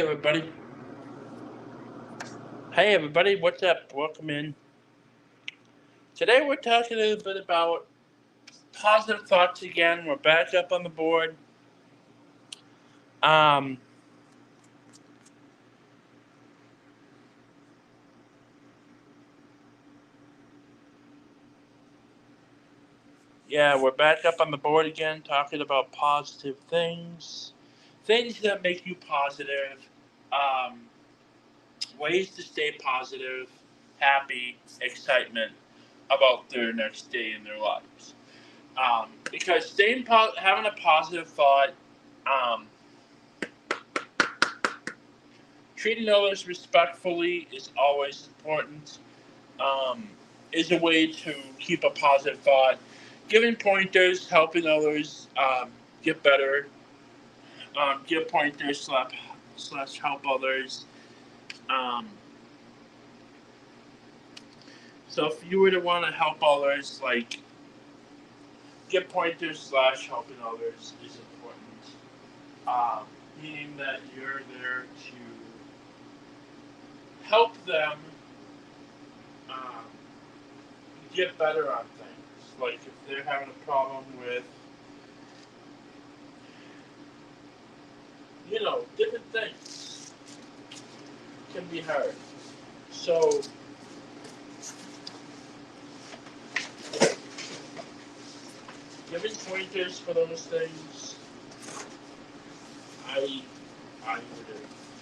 Hey everybody. Hey everybody, what's up? Welcome in. Today we're talking a little bit about positive thoughts again. We're back up on the board. Um yeah, we're back up on the board again talking about positive things. Things that make you positive. Um Ways to stay positive, happy, excitement about their next day in their lives. Because having a positive thought, um, treating others respectfully is always important. Um, is a way to keep a positive thought. Giving pointers, helping others get better. Give pointers slash help others. Um, so if you were to want to help others, like give pointers slash helping others is important. Um, Meaning that you're there to help them um, get better on things. Like if they're having a problem with, different things can be hard. So giving pointers for those things, I I would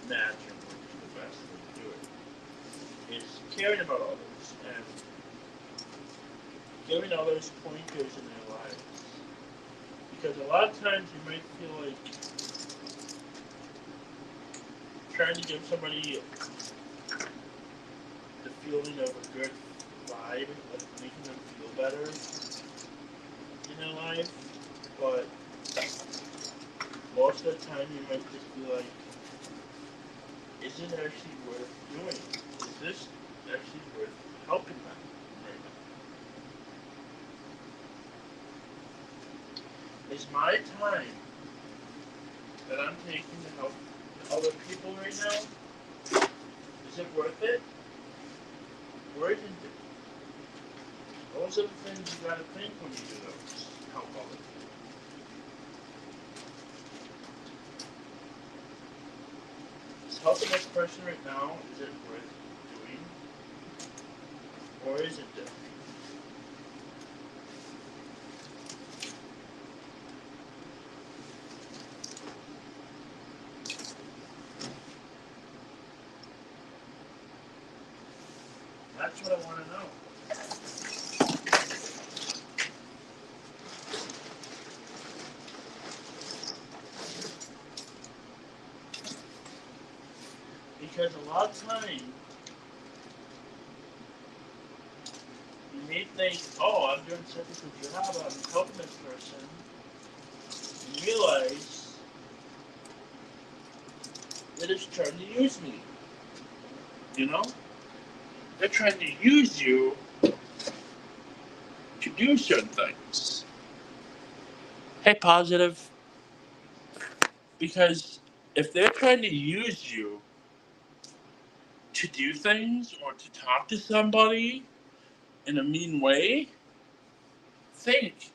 imagine would be the best way to do it. Is caring about others and giving others pointers in their lives. Because a lot of times you might feel like trying to give somebody the feeling of a good vibe, like making them feel better in their life, but most of the time you might just be like, is it actually worth doing? Is this actually worth helping them right now? Is my time that I'm taking to help other people right now, is it worth it? Or isn't it? Those are the things you gotta think when you do those. Help other people. Is helping this person right now, is it worth doing? Or isn't it? That's what I want to know. Because a lot of time, you may think, oh, I'm doing such a good job, I'm helping this person. You realize that it's trying to use me. You know? They're trying to use you to do certain things. Hey, positive. Because if they're trying to use you to do things or to talk to somebody in a mean way, think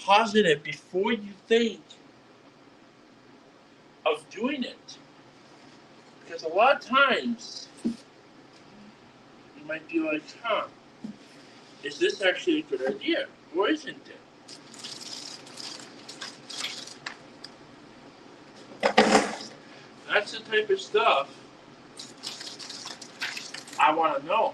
positive before you think of doing it. Because a lot of times, you might be like, is this actually a good idea? Or isn't it? That's the type of stuff I want to know.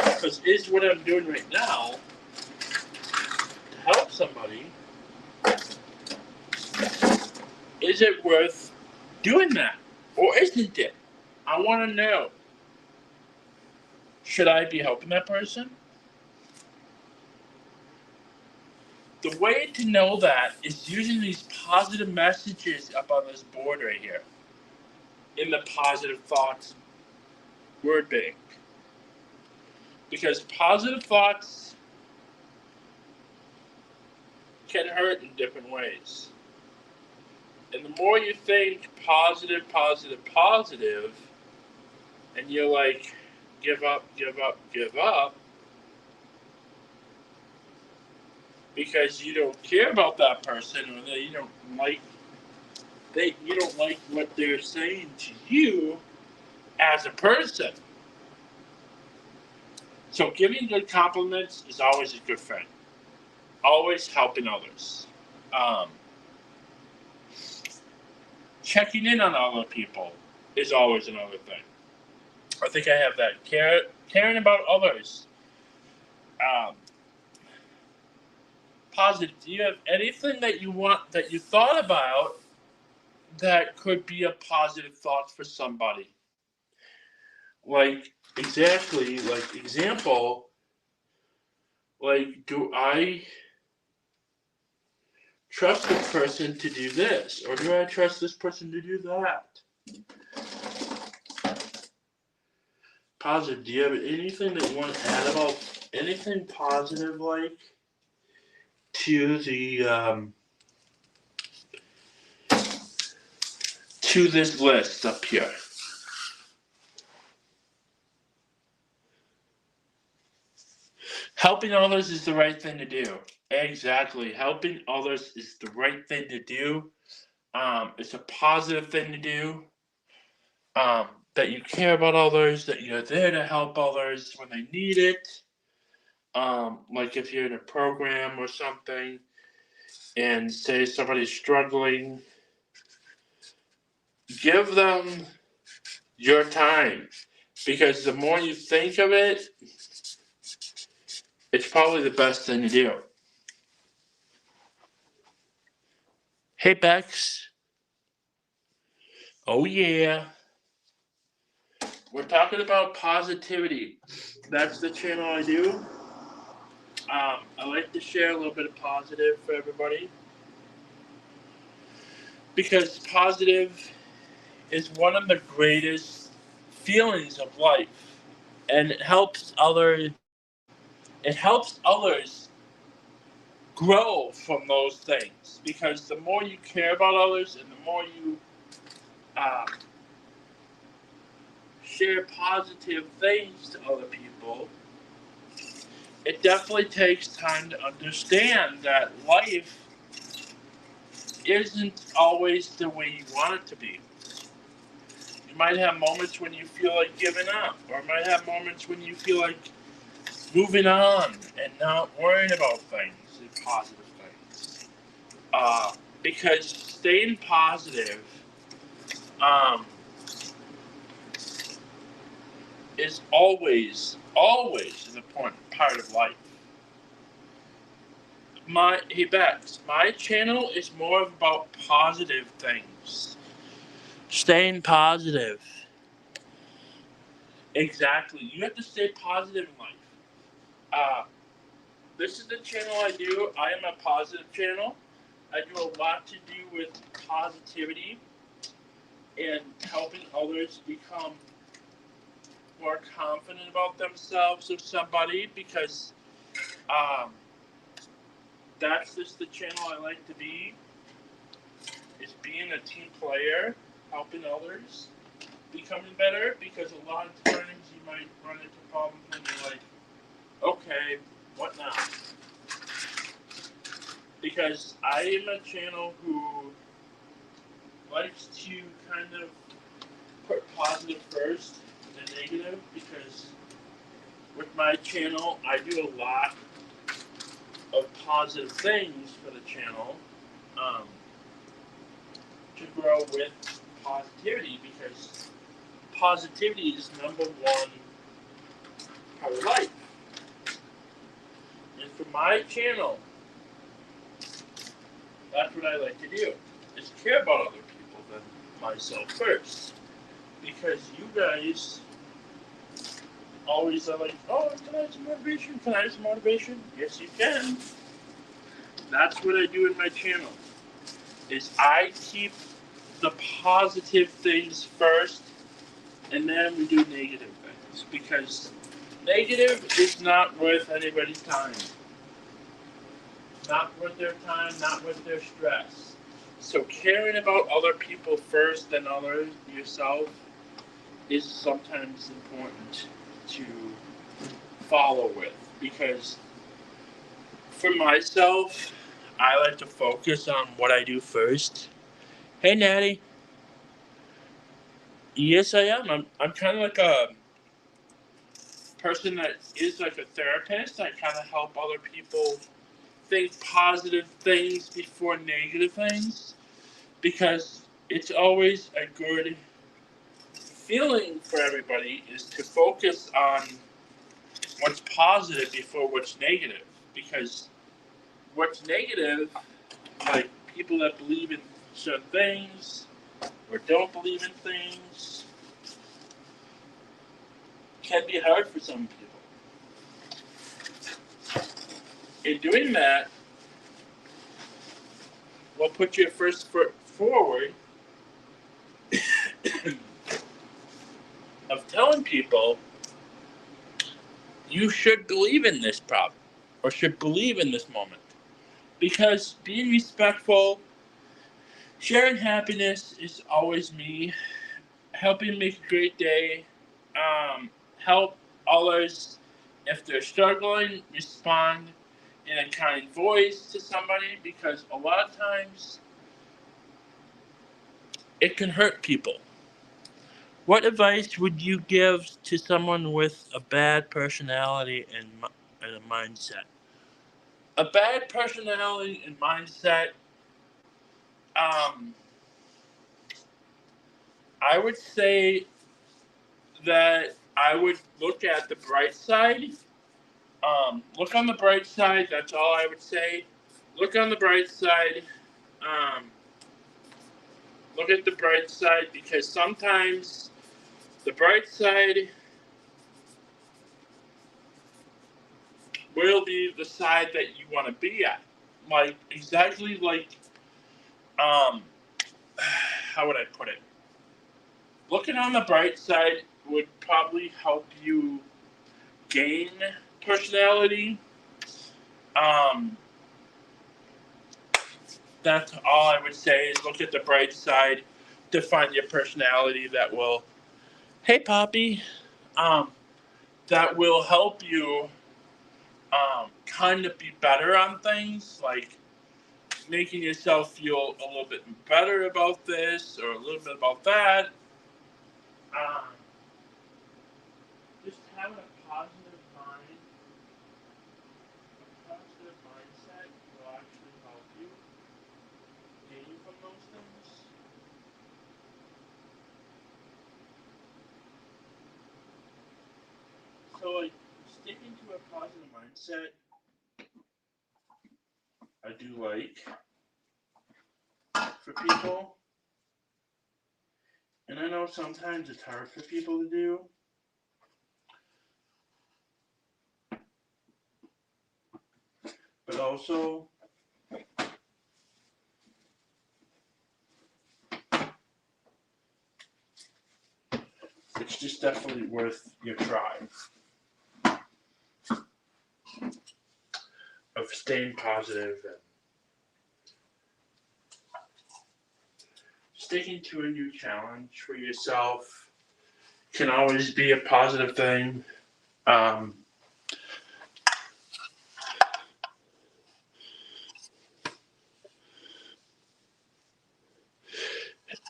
Because is what I'm doing right now to help somebody, is it worth doing that? Or isn't it? I want to know. Should I be helping that person? The way to know that is using these positive messages up on this board right here in the positive thoughts word bank. Because positive thoughts can hurt in different ways. And the more you think positive, positive, positive, and you're like, give up, give up, give up, because you don't care about that person, or that you don't like what they're saying to you as a person. So giving good compliments is always a good friend. Always helping others. Checking in on other people is always another thing. I think I have that. Caring about others. Positive. Do you have anything that you want, that you thought about, that could be a positive thought for somebody? Like, exactly, like, example, like, do I trust this person to do this? Or do I trust this person to do that? Positive. Do you have anything that you want to add about anything positive, like, to the, to this list up here? Helping others is the right thing to do. Exactly. Helping others is the right thing to do. It's a positive thing to do. That you care about others, that you're there to help others when they need it. Like if you're in a program or something, and say somebody's struggling, give them your time. Because the more you think of it, it's probably the best thing to do. Hey, Bex. Oh, yeah. We're talking about positivity. That's the channel I do. I like to share a little bit of positive for everybody. Because positive is one of the greatest feelings of life. And it helps others grow from those things, because the more you care about others and the more you share positive things to other people, it definitely takes time to understand that life isn't always the way you want it to be. You might have moments when you feel like giving up, or might have moments when you feel like moving on and not worrying about things and positive things. Because staying positive is always an important part of life. Hey Bex, my channel is more about positive things. Staying positive. Exactly. You have to stay positive in life. This is the channel I do. I am a positive channel. I do a lot to do with positivity and helping others become more confident about themselves or somebody, because that's just the channel I like to be, is being a team player, helping others, becoming better, because a lot of times you might run into problems when you're like, okay, what now? Because I am a channel who likes to kind of put positive first than negative, because with my channel, I do a lot of positive things for the channel to grow with positivity, because positivity is number one part of life. And for my channel, that's what I like to do, is care about other people than myself first. Because you guys always are like, oh, can I have some motivation? Can I have some motivation? Yes, you can. That's what I do in my channel. Is I keep the positive things first, and then we do negative things, because negative is not worth anybody's time. Not worth their time, not worth their stress. So caring about other people first than others yourself is sometimes important to follow with, because for myself, I like to focus on what I do first. Hey, Natty. Yes, I am. I'm kind of like a person that is like a therapist. I kind of help other people think positive things before negative things, because it's always a good feeling for everybody is to focus on what's positive before what's negative, because what's negative, like people that believe in certain things or don't believe in things, can be hard for some people. In doing that, we'll put your first foot forward of telling people you should believe in this problem or should believe in this moment. Because being respectful, sharing happiness is always me. Helping make a great day. Help others if they're struggling, respond in a kind voice to somebody, because a lot of times it can hurt people. What advice would you give to someone with a bad personality and a mindset? A bad personality and mindset, I would say that I would look at the bright side. Look on the bright side. That's all I would say. Look on the bright side. Um, Look at the bright side, because sometimes the bright side will be the side that you want to be at. Like, exactly like, how would I put it? Looking on the bright side would probably help you gain personality. That's all I would say, is look at the bright side to find your personality that will, hey Poppy, that will help you kind of be better on things, like making yourself feel a little bit better about this or a little bit about that. Just having a positive mind, a positive mindset will actually help you gain from those things. So, like, sticking to a positive mindset, I do like for people. And I know sometimes it's hard for people to do. But also, it's just definitely worth your try of staying positive and sticking to a new challenge for yourself can always be a positive thing.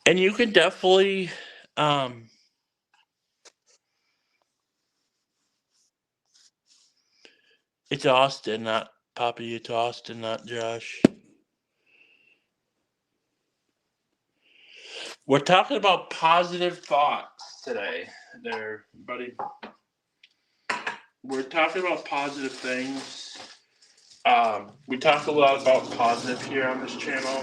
And you can definitely, it's Austin, not Poppy. It's Austin, not Josh. We're talking about positive thoughts today, there, buddy. We're talking about positive things. We talk a lot about positive here on this channel.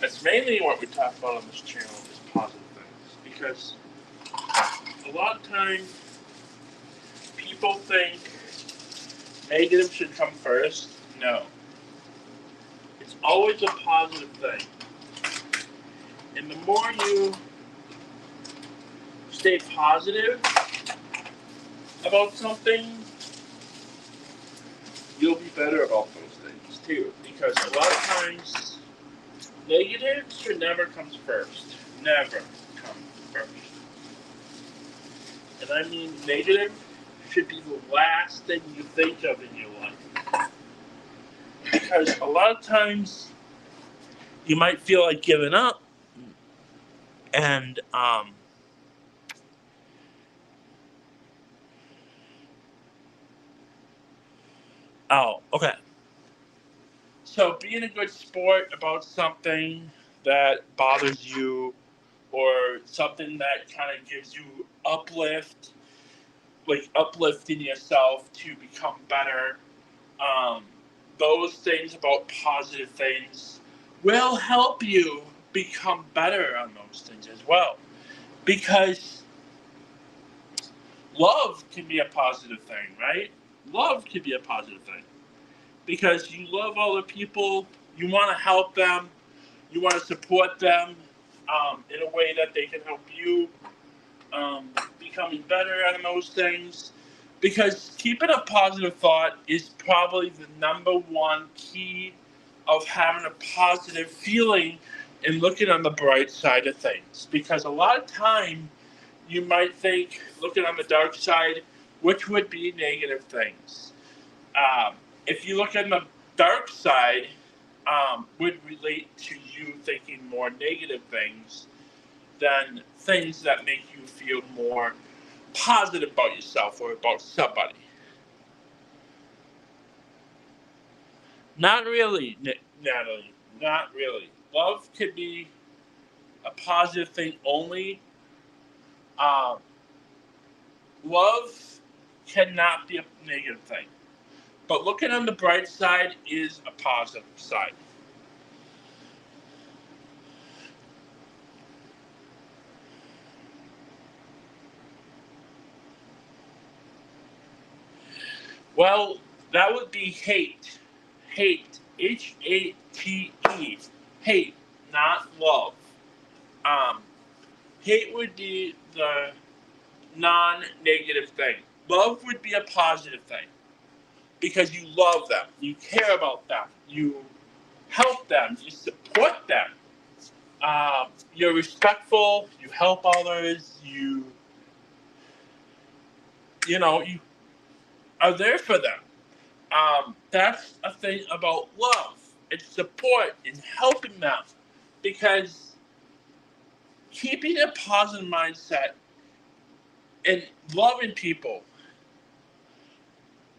That's mainly what we talk about on this channel, is positive things. Because a lot of times people think negative should come first. No. It's always a positive thing. And the more you stay positive about something, you'll be better about those things too. Because a lot of times, negative should never come first. Never come first. And I mean, negative should be the last thing you think of in your life. Because a lot of times, you might feel like giving up, and oh, okay. So being a good sport about something that bothers you, or something that kind of gives you uplift, like uplifting yourself to become better. Um, those things about positive things will help you become better on those things as well. Because love can be a positive thing, right? Love can be a positive thing. Because you love other people, you want to help them, you want to support them in a way that they can help you becoming better on those things. Because keeping a positive thought is probably the number one key of having a positive feeling and looking on the bright side of things. Because a lot of time you might think, looking on the dark side, which would be negative things. Um, if you look on the dark side, would relate to you thinking more negative things than things that make you feel more positive about yourself or about somebody. Not really, Natalie. Not really. Love could be a positive thing only. Um, love cannot be a negative thing. But looking on the bright side is a positive side. Well, that would be hate. Hate. Hate. Hate, not love. Um, hate would be the non-negative thing. Love would be a positive thing because you love them, you care about them, you help them, you support them. You're respectful, you help others, you are there for them. That's a thing about love. It's support and helping them because keeping a positive mindset and loving people.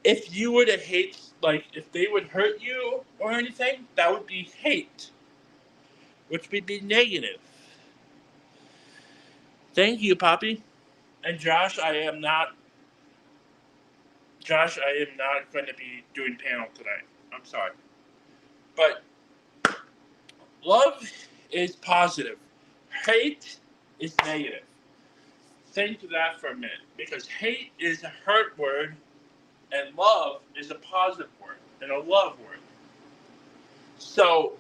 If you were to hate, like if they would hurt you or anything, that would be hate, which would be negative. Thank you, Poppy. And Josh, I am not going to be doing panel today. I'm sorry. But love is positive. Hate is negative. Think of that for a minute. Because hate is a hurt word and love is a positive word and a love word. So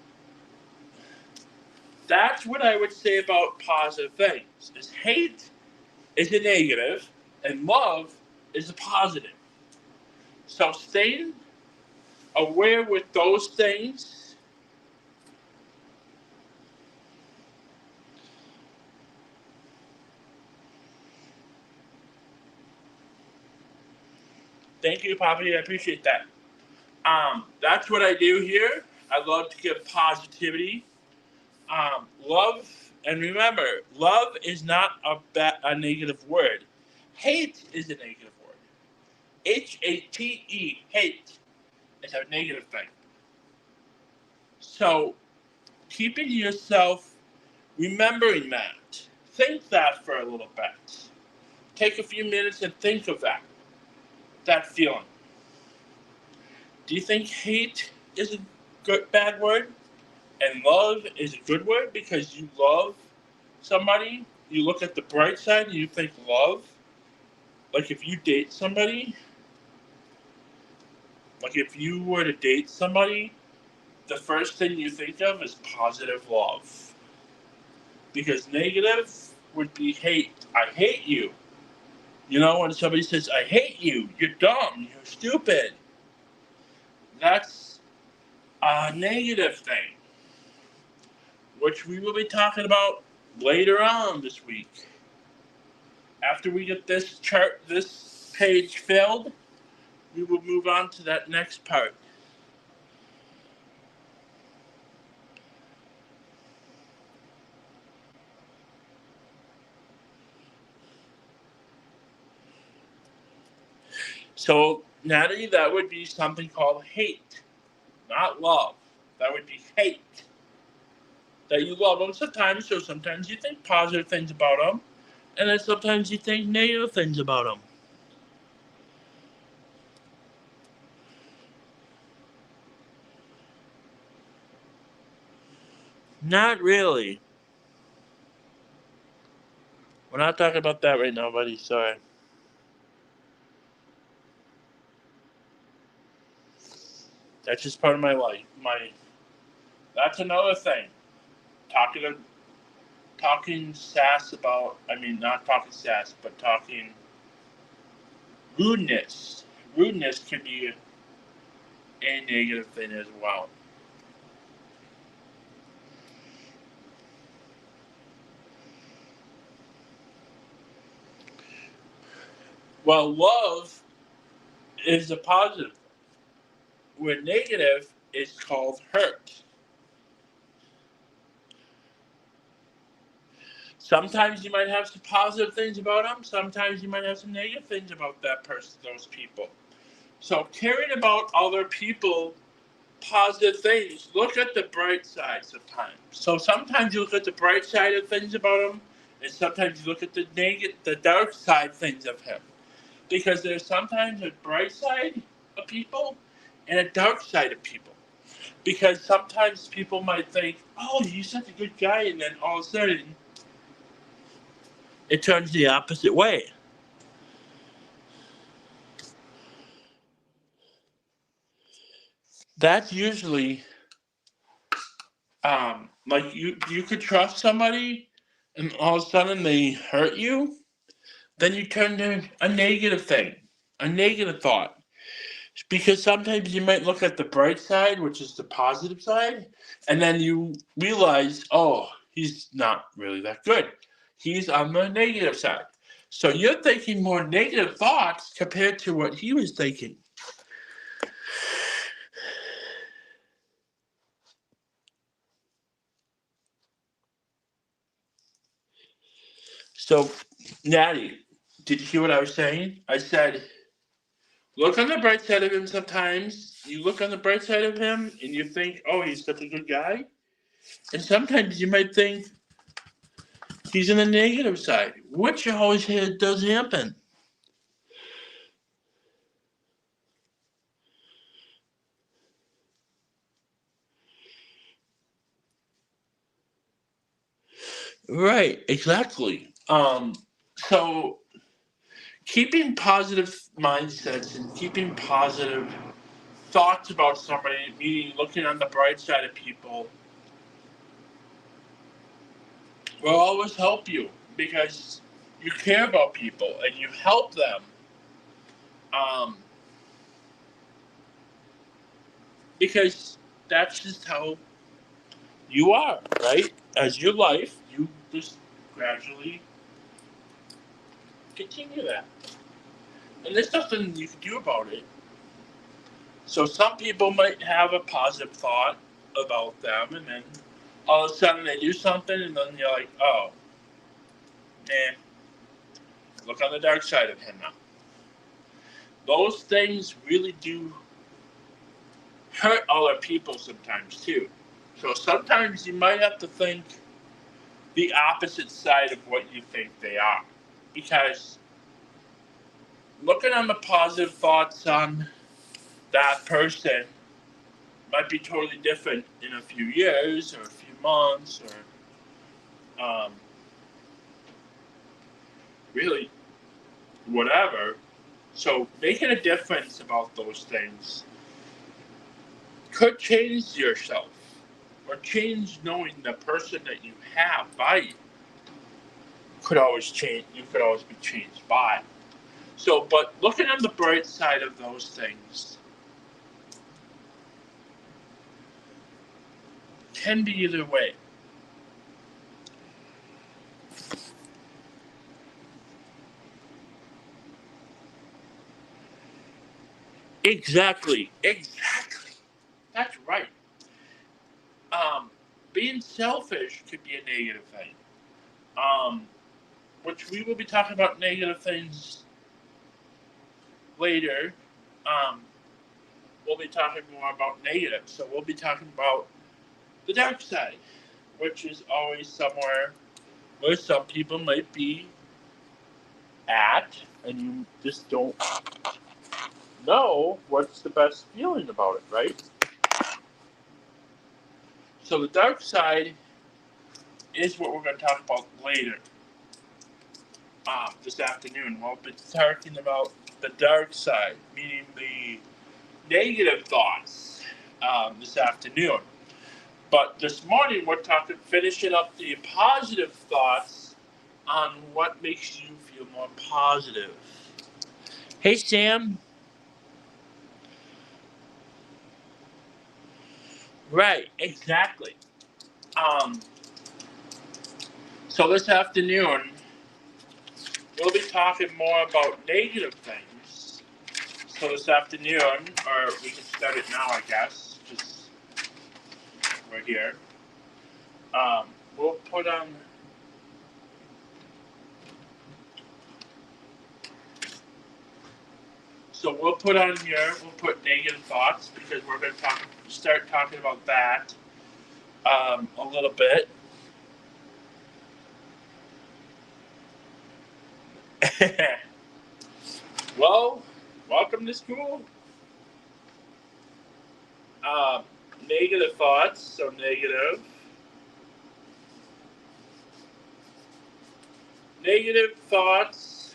that's what I would say about positive things. Is hate is a negative and love is a positive. So staying aware with those things. Thank you, Poppy. I appreciate that. That's what I do here. I love to give positivity. Love, and remember, love is not a negative word. Hate is a negative word. Hate, hate, is a negative thing. So, keeping yourself remembering that. Think that for a little bit. Take a few minutes and think of that feeling. Do you think hate is a bad word and love is a good word because you love somebody? You look at the bright side and you think love. Like if you date somebody, Like if you were to date somebody, the first thing you think of is positive love. Because negative would be hate. I hate you. You know, when somebody says, I hate you, you're dumb, you're stupid. That's a negative thing, which we will be talking about later on this week. After we get this page filled, we will move on to that next part. So, Natalie, that would be something called hate, not love. That would be hate. That you love them sometimes, so sometimes you think positive things about them, and then sometimes you think negative things about them. Not really. We're not talking about that right now, buddy. Sorry. That's just part of my life. That's another thing. Talking sass about. I mean, not talking sass, but talking rudeness. Rudeness could be a negative thing as well. Well, love is a positive. Where negative is called hurt. Sometimes you might have some positive things about them. Sometimes you might have some negative things about that person, those people. So caring about other people, positive things. Look at the bright side sometimes. So sometimes you look at the bright side of things about him, and sometimes you look at the dark side things of him. Because there's sometimes a bright side of people and a dark side of people. Because sometimes people might think, "Oh, he's such a good guy," and then all of a sudden, it turns the opposite way. That's usually like you could trust somebody, and all of a sudden they hurt you. Then you turn to a negative thing, a negative thought. Because sometimes you might look at the bright side, which is the positive side, and then you realize, oh, he's not really that good. He's on the negative side. So you're thinking more negative thoughts compared to what he was thinking. So, Natty, did you hear what I was saying? I said, look on the bright side of him sometimes. You look on the bright side of him and you think, oh, he's such a good guy. And sometimes you might think he's in the negative side, which always does happen. Right, exactly. So keeping positive mindsets and keeping positive thoughts about somebody, meaning looking on the bright side of people, will always help you because you care about people and you help them. Um, because that's just how you are, right? As your life, you just gradually continue that. And there's nothing you can do about it. So some people might have a positive thought about them, and then all of a sudden they do something, and then you're like, oh, man, look on the dark side of him now. Those things really do hurt other people sometimes, too. So sometimes you might have to think the opposite side of what you think they are. Because looking on the positive thoughts on that person might be totally different in a few years or a few months or really whatever. So making a difference about those things could change yourself or change knowing the person that you have by you could always change. You could always be changed by. So, but looking on the bright side of those things can be either way. Exactly. That's right. Being selfish could be a negative thing. Um, which we will be talking about negative things later. Um, we'll be talking more about negative. So we'll be talking about the dark side, which is always somewhere where some people might be at, and you just don't know what's the best feeling about it, right? So the dark side is what we're going to talk about later. This afternoon, we'll be talking about the dark side, meaning the negative thoughts, this afternoon. But this morning, we're finishing up the positive thoughts on what makes you feel more positive. Hey, Sam. Right, exactly. Um, so this afternoon, we'll be talking more about negative things. So this afternoon, or we can start it now, I guess. Just we're here. Um, we'll put on. So we'll put on here. We'll put negative thoughts because we're going to start talking about that a little bit. Well, welcome to school. Um, Negative thoughts. So negative. Negative thoughts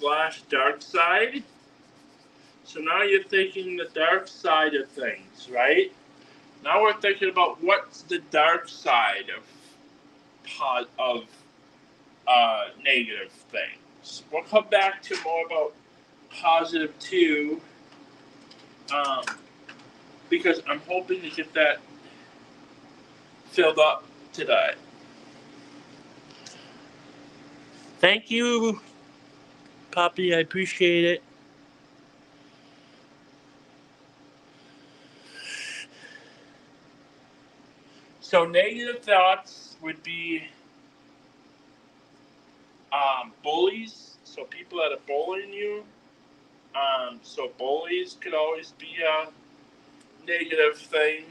/ dark side. So now you're thinking the dark side of things, right? Now we're thinking about what's the dark side of negative things. We'll come back to more about positive too, um, because I'm hoping to get that filled up today. Thank you, Poppy. I appreciate it. So negative thoughts would be bullies. So people that are bullying you. So bullies could always be a negative thing.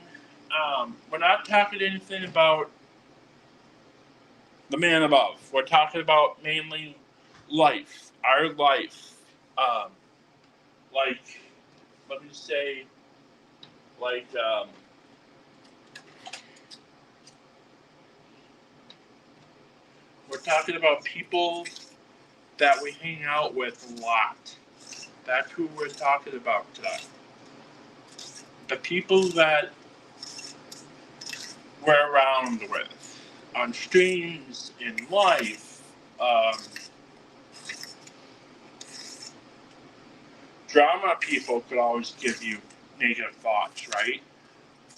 We're not talking anything about the man above. We're talking about mainly life, our life. Um, like, let me say, like, we're talking about people that we hang out with a lot. That's who we're talking about today. The people that we're around with on streams, in life. Drama people could always give you negative thoughts, right?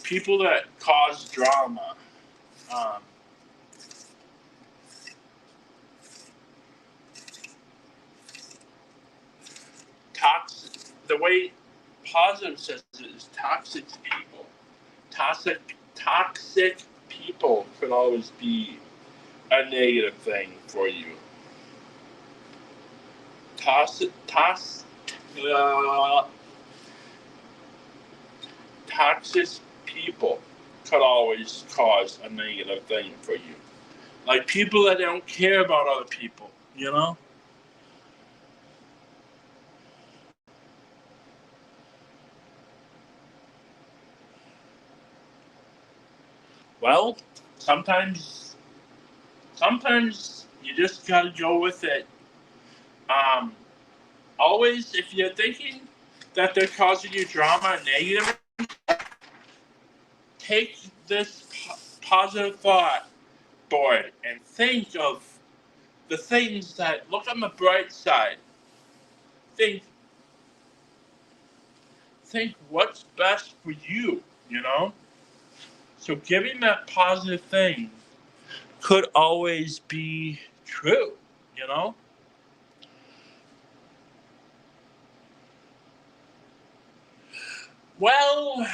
People that cause drama. Um, Toxic. The way positive says it is toxic people. Toxic people could always be a negative thing for you. Toxic people could always cause a negative thing for you. Like people that don't care about other people, you know? Well, sometimes you just gotta go with it. Um, Always, if you're thinking that they're causing you drama and negative, take this positive thought board and think of the things that look on the bright side. Think what's best for you, you know? So giving that positive thing could always be true, you know? Well,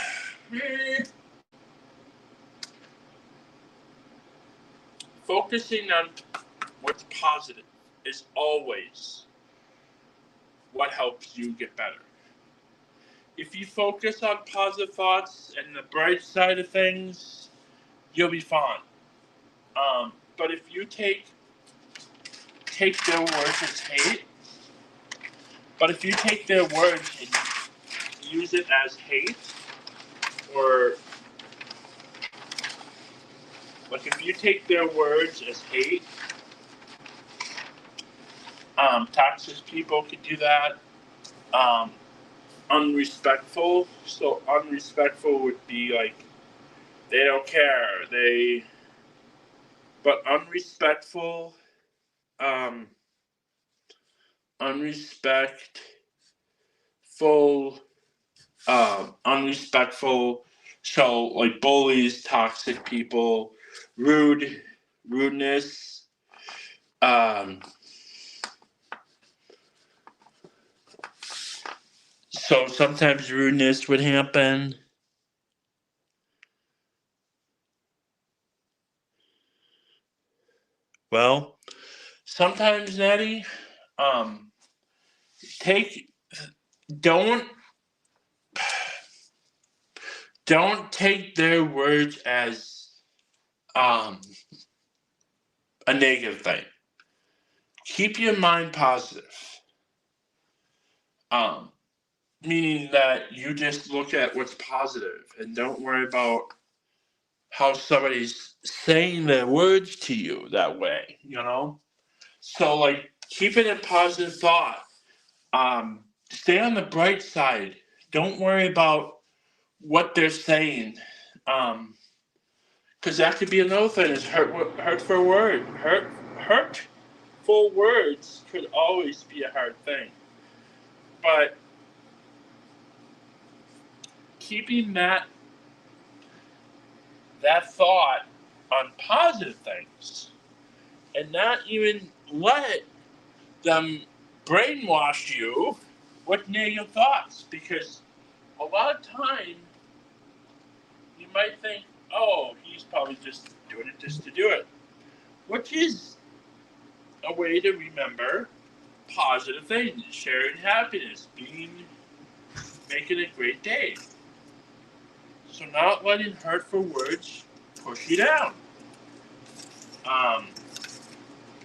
focusing on what's positive is always what helps you get better. If you focus on positive thoughts and the bright side of things, you'll be fine. But if you take their words as hate, but if you take their words and use it as hate, or like if you take their words as hate, toxic people could do that. Um, Unrespectful. So unrespectful would be like they don't care. But unrespectful, um, unrespectful, unrespectful. So like bullies, toxic people, rudeness. So sometimes rudeness would happen. Well, sometimes, Natty, take don't take their words as a negative thing. Keep your mind positive. Meaning that you just look at what's positive and don't worry about how somebody's saying their words to you that way, you know? So like keep it a positive thought. Stay on the bright side. Don't worry about what they're saying. Because that could be another thing is hurtful words could always be a hard thing. But keeping that thought on positive things and not even let them brainwash you with negative thoughts, because a lot of time you might think, oh, he's probably just doing it just to do it, which is a way to remember positive things, sharing happiness, making a great day. So not letting hurtful words push you down.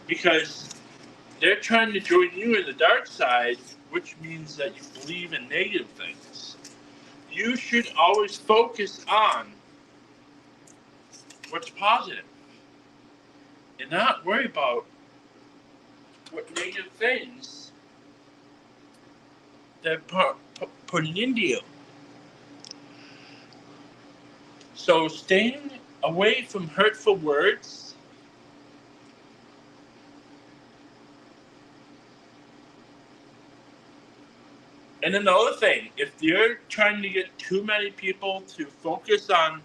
Because they're trying to join you in the dark side, which means that you believe in negative things. You should always focus on what's positive and not worry about what negative things they're putting into you. So staying away from hurtful words and another thing, if you're trying to get too many people to focus on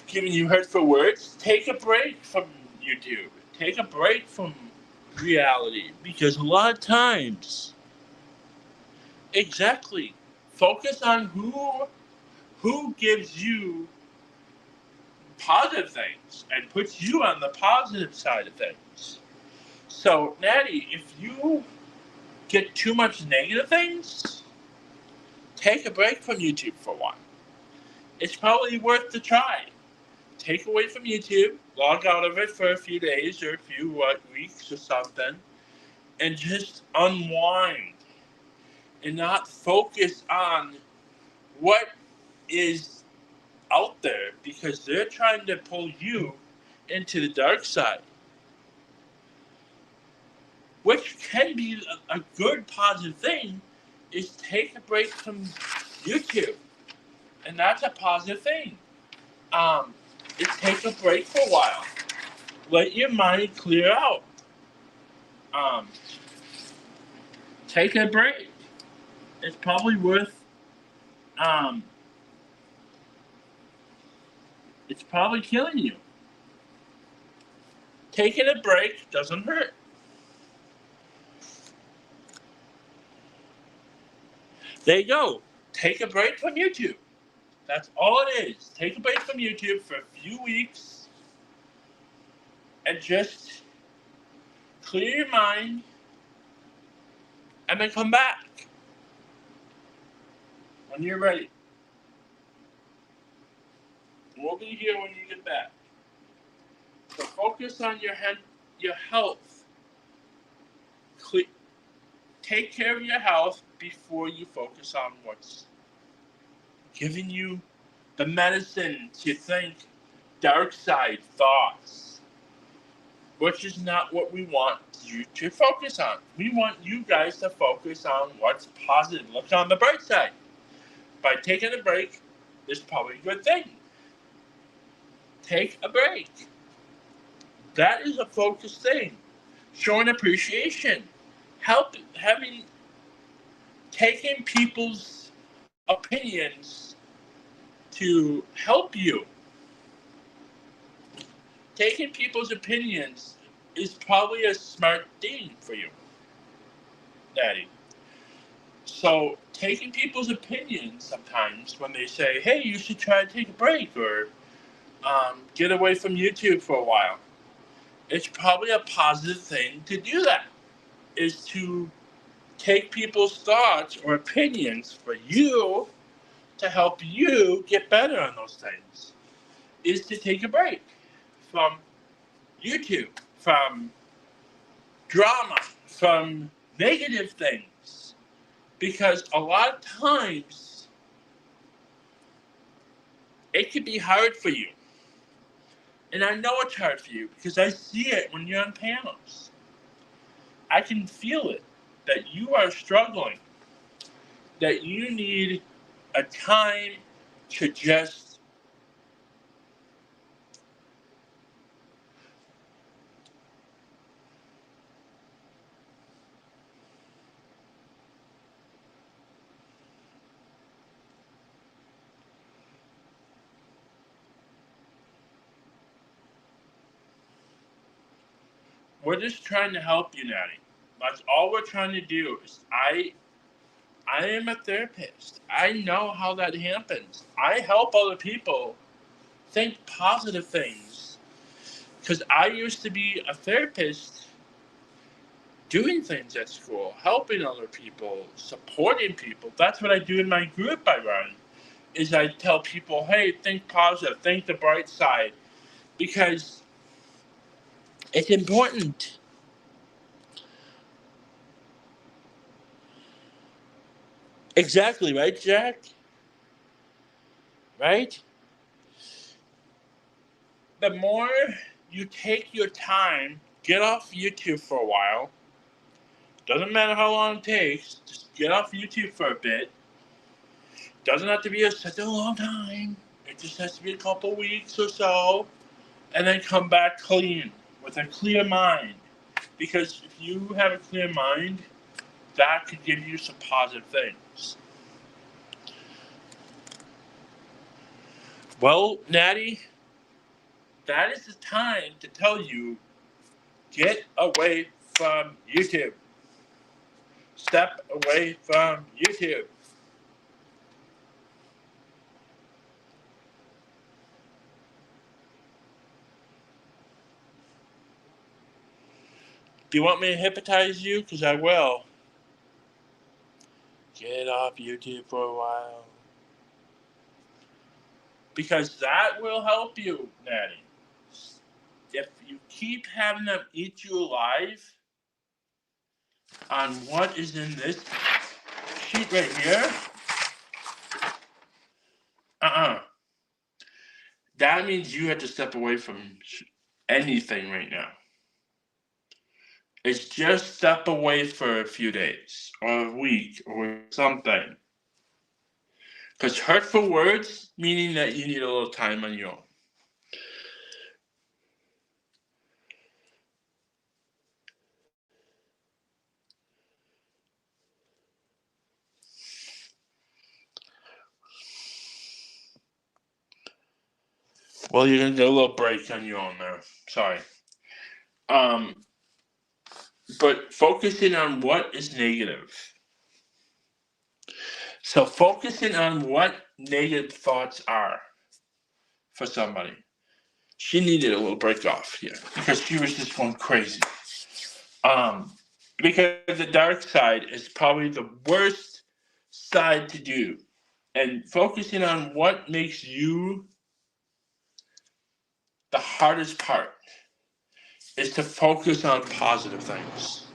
giving you hurtful words, take a break from YouTube. Take a break from reality, because a lot of times, exactly, focus on who gives you positive things and puts you on the positive side of things. So, Natty, if you get too much negative things, take a break from YouTube for a while. It's probably worth the try. Take away from YouTube, log out of it for a few days or a few weeks or something, and just unwind and not focus on what is out there, because they're trying to pull you into the dark side. which can be a good positive thing, is take a break from YouTube. And that's a positive thing. Um, is take a break for a while. Let your mind clear out. Um, take a break. It's probably worth. Um, it's probably killing you. Taking a break doesn't hurt. There you go. Take a break from YouTube. That's all it is. Take a break from YouTube for a few weeks and just clear your mind and then come back when you're ready. We'll be here when you get back. So focus on your health. Take care of your health before you focus on what's giving you the medicine to think dark side thoughts, which is not what we want you to focus on. We want you guys to focus on what's positive. Look on the bright side. By taking a break, it's probably a good thing. Take a break. That is a focused thing. Showing appreciation. Taking people's opinions to help you. Taking people's opinions is probably a smart thing for you, Daddy. So taking people's opinions sometimes when they say, hey, you should try to take a break or get away from YouTube for a while, it's probably a positive thing to do that, is to take people's thoughts or opinions for you to help you get better on those things, is to take a break from YouTube, from drama, from negative things. Because a lot of times it can be hard for you. And I know it's hard for you because I see it when you're on panels. I can feel it, that you are struggling, that you need a time to just we're just trying to help you, Natty. That's all we're trying to do. I am a therapist. I know how that happens. I help other people think positive things because I used to be a therapist doing things at school, helping other people, supporting people. That's what I do in my group I run. Is I tell people, hey, think positive, think the bright side, because it's important. Exactly, right, Jack? Right? The more you take your time, get off YouTube for a while. Doesn't matter how long it takes, just get off YouTube for a bit. Doesn't have to be such a long time. It just has to be a couple weeks or so. And then come back clean, with a clear mind. Because if you have a clear mind, that could give you some positive things. Well, Natty, that is the time to tell you, get away from YouTube. Step away from YouTube. Do you want me to hypnotize you? Because I will. Get off YouTube for a while. Because that will help you, Natty. If you keep having them eat you alive on what is in this sheet right here, that means you have to step away from anything right now. is just step away for a few days or a week or something. Because hurtful words, meaning that you need a little time on your own. Well, you're gonna get a little break on your own there. Sorry. Um, but focusing on what is negative. So focusing on what negative thoughts are for somebody. She needed a little break off here because she was just going crazy. Um, because the dark side is probably the worst side to do. And focusing on what makes you the hardest part is to focus on positive things.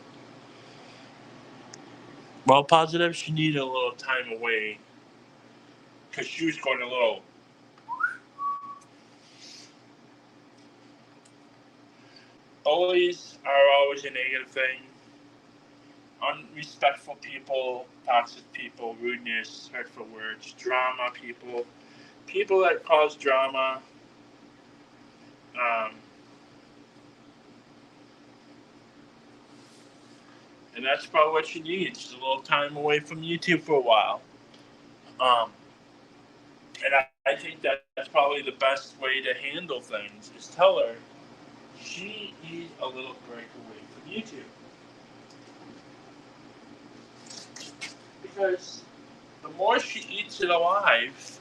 Well, positive, she needed a little time away because she was going a little. Bullies are always a negative thing. Unrespectful people, toxic people, rudeness, hurtful words, drama people, people that cause drama. Um, and that's probably what she needs, just a little time away from YouTube for a while. Um, and I think that's probably the best way to handle things is tell her she needs a little break away from YouTube. Because the more she eats it alive,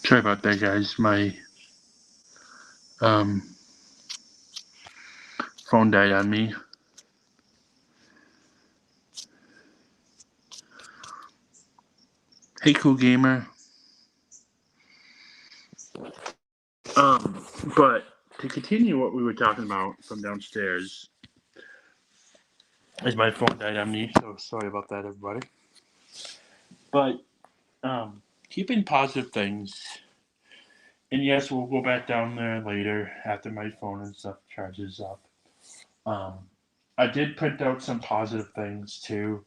Sorry about that, guys. My phone died on me. Hey, cool gamer. But to continue what we were talking about from downstairs, as my phone died on me, so sorry about that, everybody. But keeping positive things, and yes, we'll go back down there later after my phone and stuff charges up. I did print out some positive things too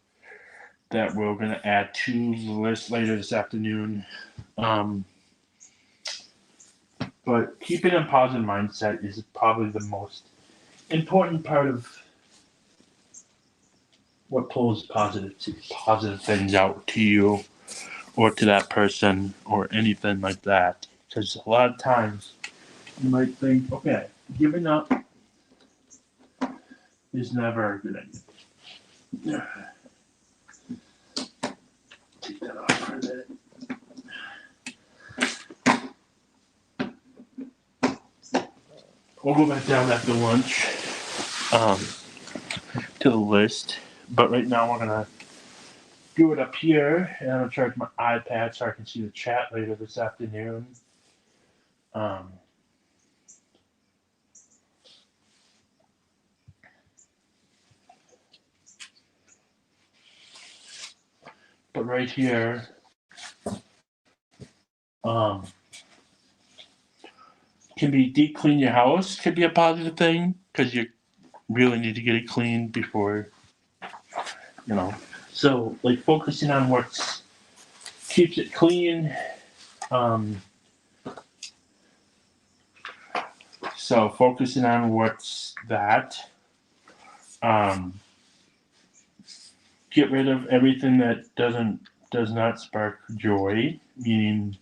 that we're going to add to the list later this afternoon. But keeping a positive mindset is probably the most important part of what pulls positive things out to you or to that person or anything like that. Because a lot of times you might think, okay, giving up is never a good idea. Take that off for a minute. We'll go back down after lunch to the list. But right now we're going to do it up here. And I'm going to charge my iPad so I can see the chat later this afternoon. But right here, can be deep clean your house. Could be a positive thing because you really need to get it clean before, So like focusing on what keeps it clean. So focusing on what's that. Get rid of everything that does not spark joy, meaning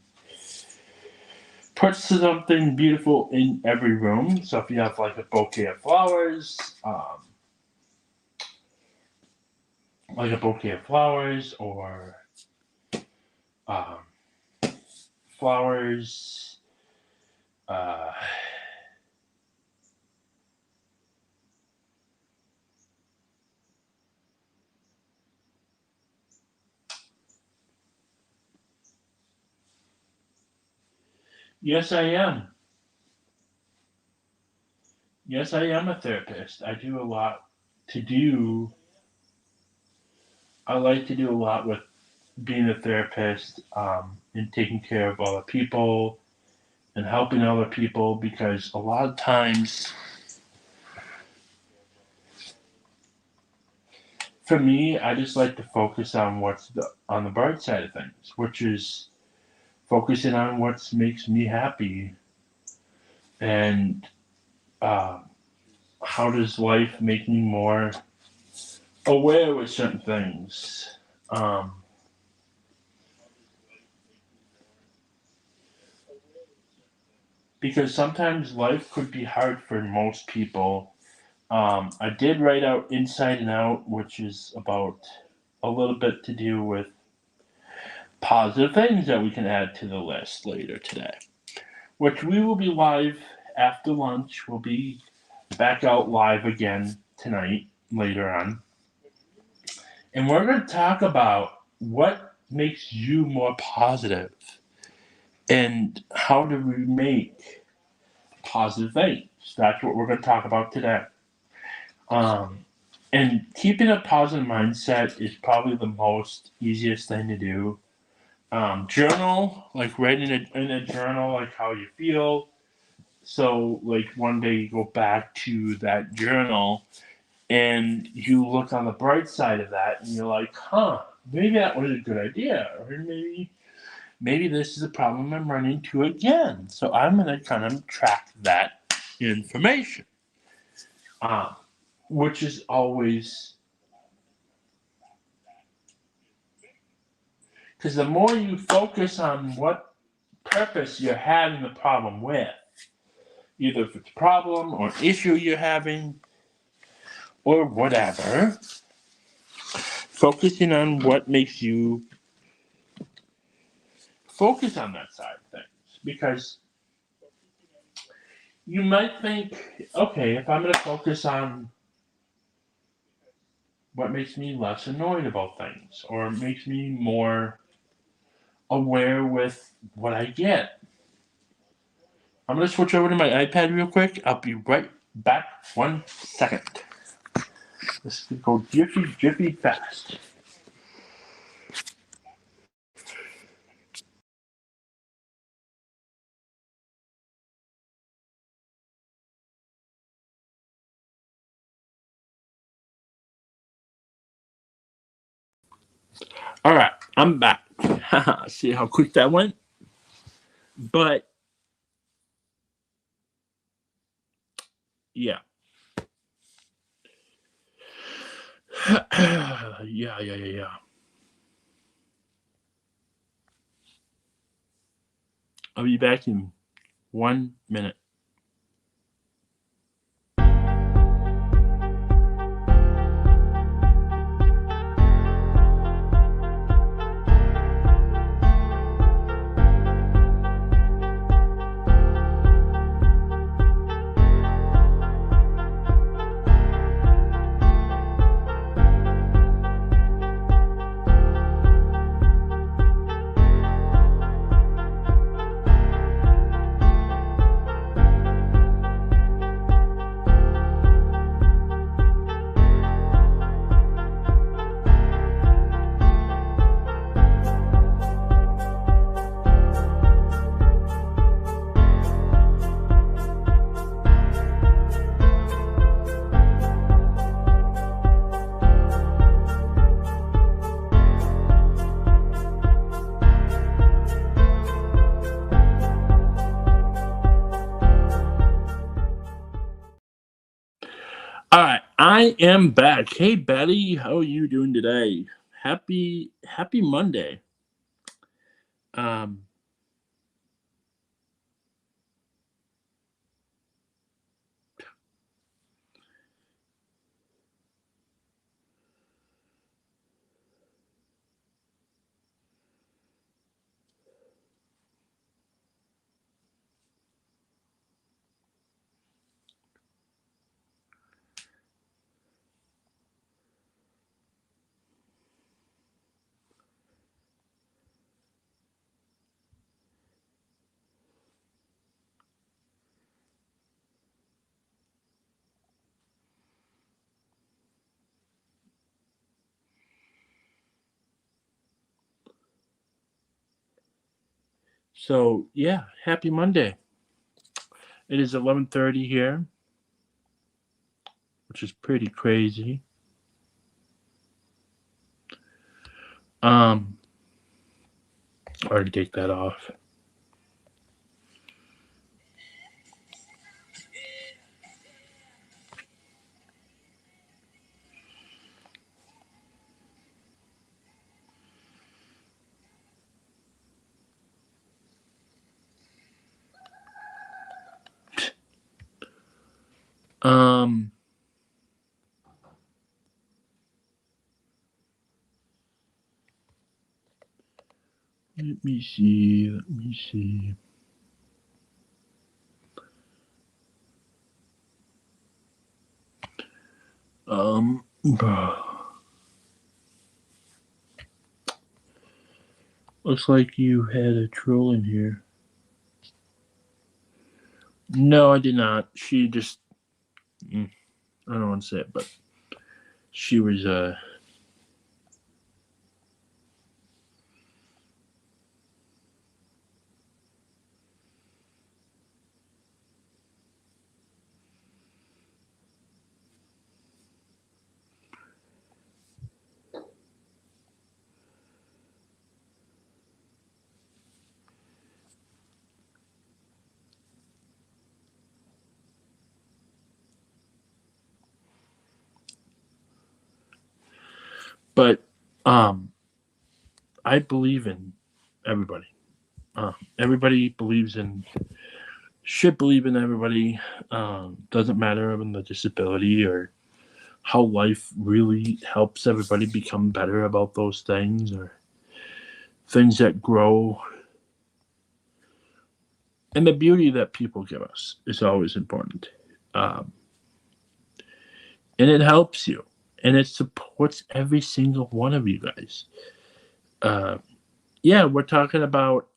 put something beautiful in every room. So if you have like a bouquet of flowers, or flowers, yes, I am. Yes, I am a therapist. I do a lot to do. I like to do a lot with being a therapist and taking care of other people and helping other people because a lot of times, for me, I just like to focus on what's on the bright side of things, which is focusing on what makes me happy and how does life make me more aware with certain things. Because sometimes life could be hard for most people. I did write out Inside and Out, which is about a little bit to do with positive things that we can add to the list later today, which we will be live after lunch. We'll be back out live again tonight later on. And we're going to talk about what makes you more positive and how do we make positive things. That's what we're going to talk about today. And keeping a positive mindset is probably the most easiest thing to do. Journal, like writing in a journal, like how you feel. So, like one day you go back to that journal and you look on the bright side of that and you're like, maybe that was a good idea. Or maybe this is a problem I'm running into again. So I'm going to kind of track that information. Which is always, because the more you focus on what purpose you're having the problem with, either if it's a problem or issue you're having or whatever, focusing on what makes you focus on that side of things. because you might think, okay, if I'm going to focus on what makes me less annoyed about things or makes me more aware with what I get, I'm going to switch over to my iPad real quick. I'll be right back 1 second. This is going to go jiffy fast. All right, I'm back. See how quick that went? But yeah. Yeah. I'll be back in 1 minute. All right, I am back. Hey, Betty, how are you doing today? Happy Monday. Um, so yeah, happy Monday. It is 11:30 here, which is pretty crazy. Um, I already take that off. Um, let me see. Um, looks like you had a troll in here. No, I did not. She just, I don't want to say it, but she was, but, I believe in everybody. Everybody should believe in everybody. Doesn't matter on the disability or how life really helps everybody become better about those things or things that grow and the beauty that people give us is always important. Um, and it helps you, and it supports every single one of you guys. Uh, yeah, we're talking about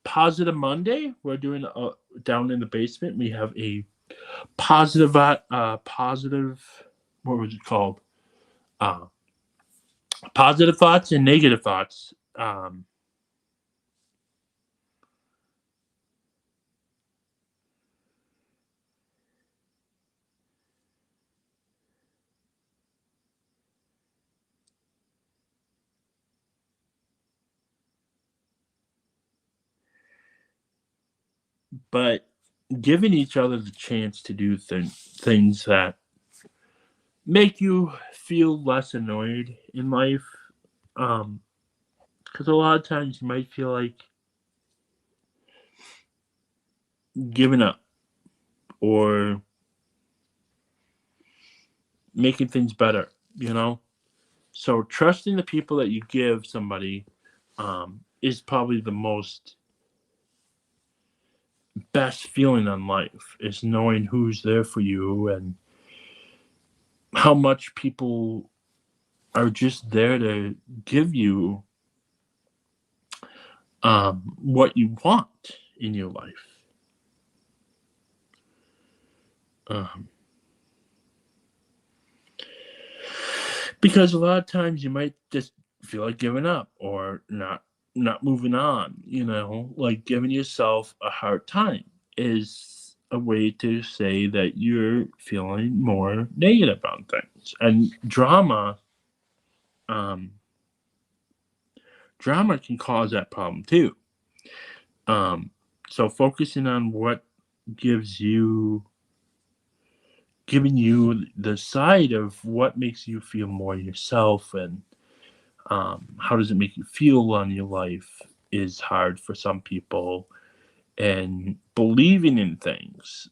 Positive Monday. We're doing down in the basement. We have a positive. What was it called? Uh, Positive thoughts and negative thoughts. But giving each other the chance to do things that make you feel less annoyed in life. Because a lot of times you might feel like giving up or making things better, you know? So trusting the people that you give somebody is probably the most best feeling in life is knowing who's there for you and how much people are just there to give you what you want in your life. Um, because a lot of times you might just feel like giving up or not moving on. You know, like giving yourself a hard time is a way to say that you're feeling more negative on things. And um, drama can cause that problem too. Um, so focusing on what gives you giving you the side of what makes you feel more yourself and how does it make you feel on your life is hard for some people, and believing in things,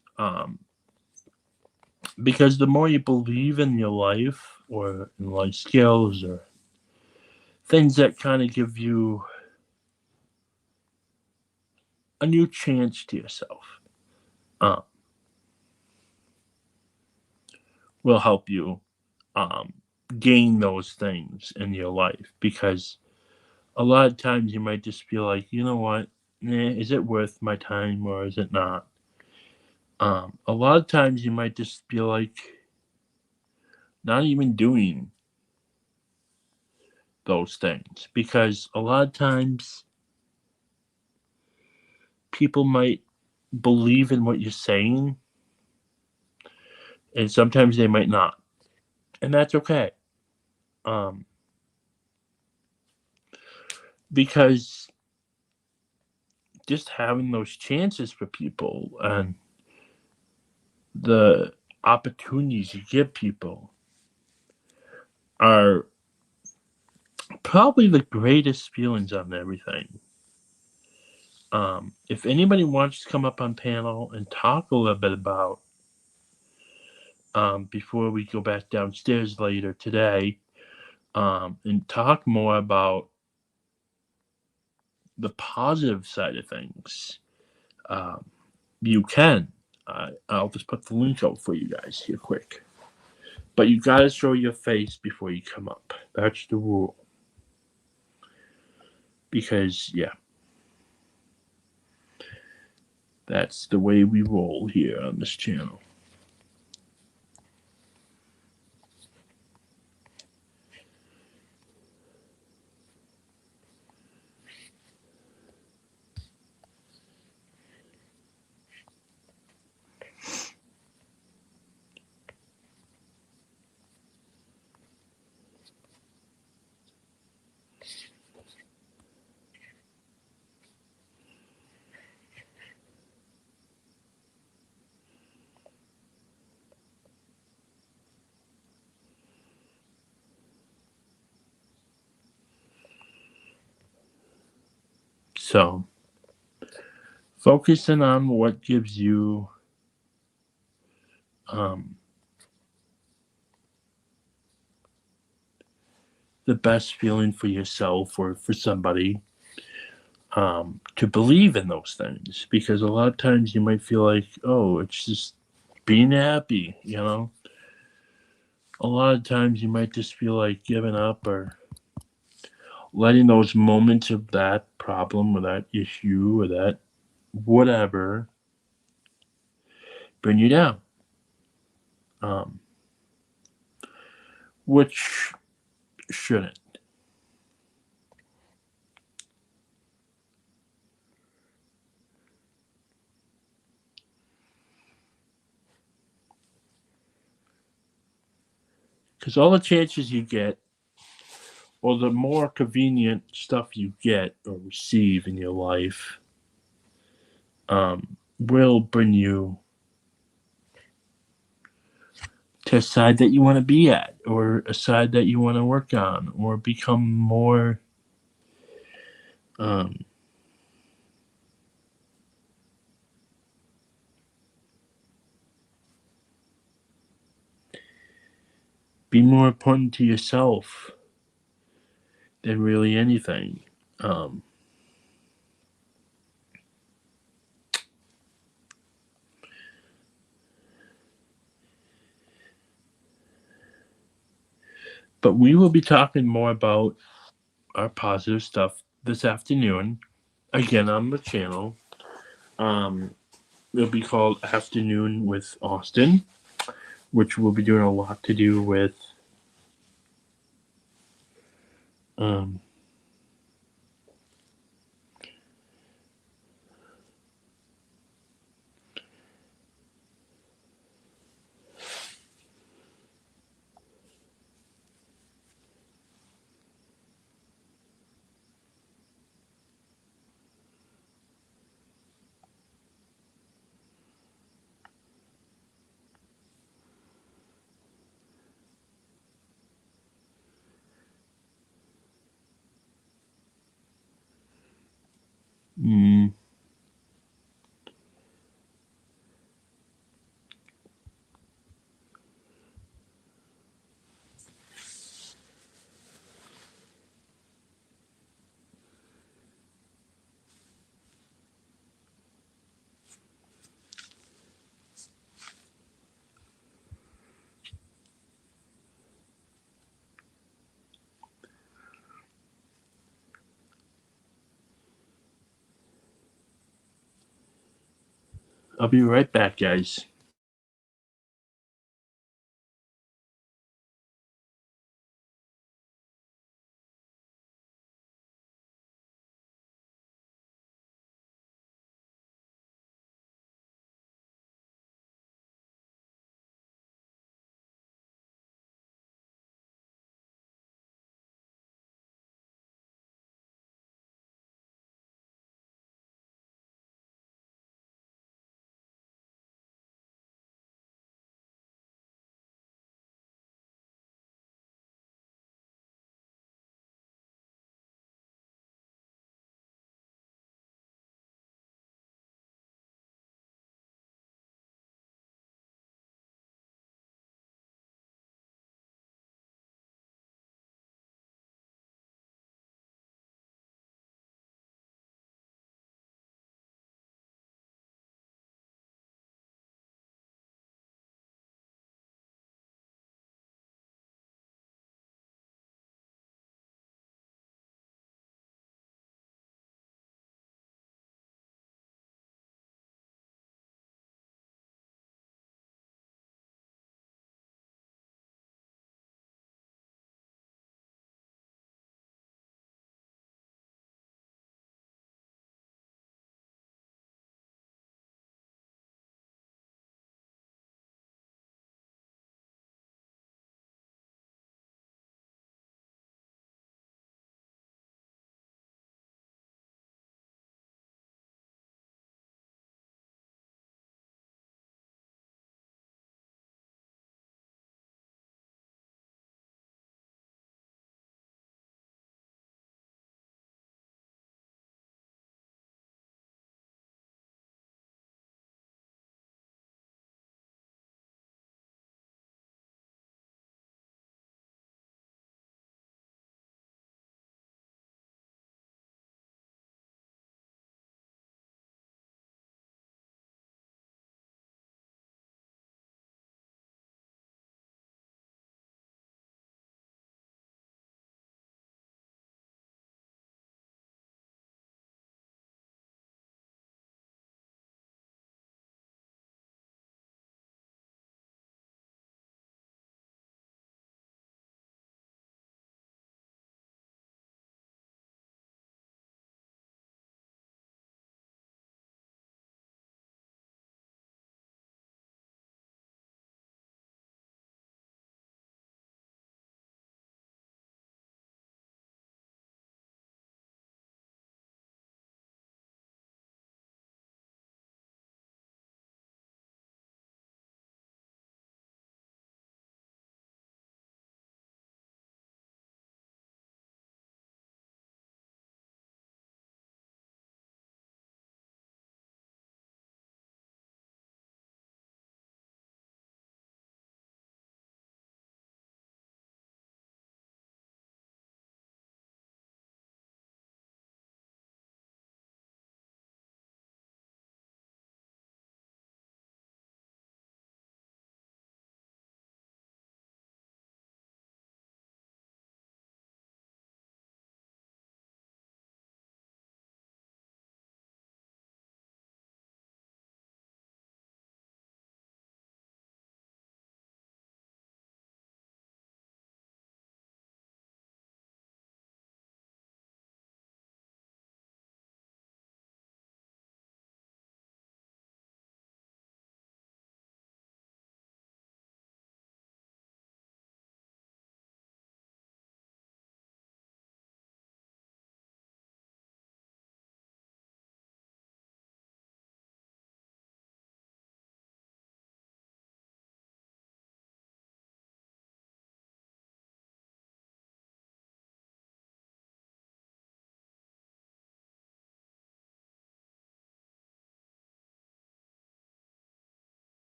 because the more you believe in your life or in life skills or things that kind of give you a new chance to yourself, um, will help you um, gain those things in your life, because a lot of times you might just feel like, you know what, is it worth my time or is it not? A lot of times you might just feel like not even doing those things, because a lot of times people might believe in what you're saying and sometimes they might not, and that's okay. um, because just having those chances for people and the opportunities you give people are probably the greatest feelings on everything. If anybody wants to come up on panel and talk a little bit about, before we go back downstairs later today, and talk more about the positive side of things, um, you can. I'll just put the link out for you guys here quick. But you gotta show your face before you come up. That's the rule. Because, yeah, that's the way we roll here on this channel. So, focusing on what gives you um, the best feeling for yourself or for somebody. to believe in those things, because a lot of times you might feel like, oh, it's just being happy, you know. A lot of times you might just feel like giving up, or letting those moments of that problem or that issue or that whatever bring you down. Um, which shouldn't. Because all the chances you get, or the more convenient stuff you get or receive in your life, will bring you to a side that you want to be at, or a side that you want to work on, or become more um, be more important to yourself than really anything. Um, but we will be talking more about our positive stuff this afternoon, again on the channel. Um, it'll be called Afternoon with Austin, which will be doing a lot to do with um, mm, I'll be right back, guys.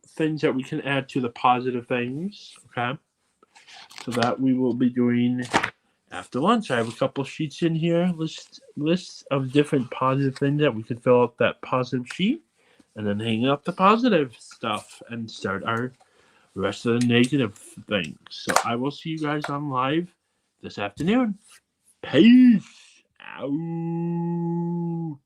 things that we can add to the positive things. Okay. So that we will be doing after lunch. I have a couple sheets in here, lists of different positive things that we could fill out that positive sheet, and then hang up the positive stuff and start our rest of the negative things. So I will see you guys on live this afternoon. Peace out.